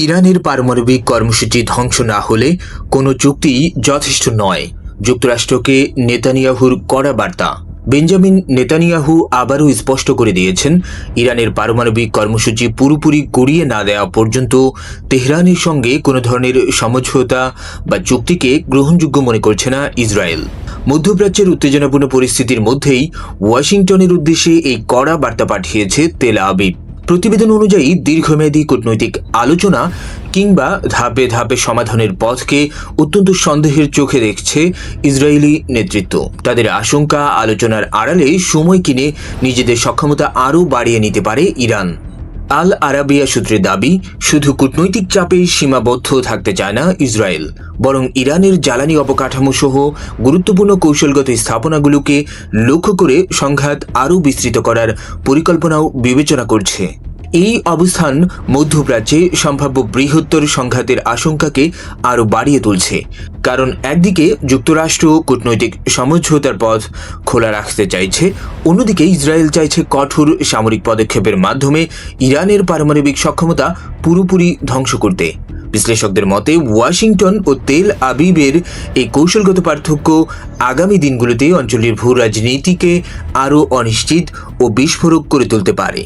ইরানের পারমাণবিক কর্মসূচি ধ্বংস না হলে কোনো চুক্তি যথেষ্ট নয়। যুক্তরাষ্ট্রকে নেতানিয়াহুর কড়া বার্তা। বেঞ্জামিন নেতানিয়াহু আবারও স্পষ্ট করে দিয়েছেন, ইরানের পারমাণবিক কর্মসূচি পুরোপুরি গড়িয়ে না দেওয়া পর্যন্ত তেহরানের সঙ্গে কোনো ধরনের সমঝোতা বা চুক্তিকে গ্রহণযোগ্য মনে করছে না ইসরায়েল। মধ্যপ্রাচ্যের উত্তেজনাপূর্ণ পরিস্থিতির মধ্যেই ওয়াশিংটনের উদ্দেশ্যে এই কড়া বার্তা পাঠিয়েছে তেল আবিব। প্রতিবেদন অনুযায়ী দীর্ঘমেয়াদী কূটনৈতিক আলোচনা কিংবা ধাপে ধাপে সমাধানের পথকে অত্যন্ত সন্দেহের চোখে দেখছে ইসরায়েলি নেতৃত্ব। তাদের আশঙ্কা, আলোচনার আড়ালে সময় কিনে নিজেদের সক্ষমতা আরও বাড়িয়ে নিতে পারে ইরান। আল আরাবিয়া সূত্রে দাবি, শুধু কূটনৈতিক চাপে সীমাবদ্ধ থাকতে চায় না ইসরায়েল, বরং ইরানের জ্বালানি অবকাঠামো সহ গুরুত্বপূর্ণ কৌশলগত স্থাপনাগুলোকে লক্ষ্য করে সংঘাত আরও বিস্তৃত করার পরিকল্পনাও বিবেচনা করছে। এই অবস্থান মধ্যপ্রাচ্যে সম্ভাব্য বৃহত্তর সংঘাতের আশঙ্কাকে আরও বাড়িয়ে তুলছে। কারণ একদিকে যুক্তরাষ্ট্র কূটনৈতিক সমঝোতার পথ খোলা রাখতে চাইছে, অন্যদিকে ইসরায়েল চাইছে কঠোর সামরিক পদক্ষেপের মাধ্যমে ইরানের পারমাণবিক সক্ষমতা পুরোপুরি ধ্বংস করতে। বিশ্লেষকদের মতে ওয়াশিংটন ও তেল আবিবের এই কৌশলগত পার্থক্য আগামী দিনগুলোতে অঞ্চলের ভূ রাজনীতিকে আরও অনিশ্চিত ও বিস্ফোরক করে তুলতে পারে।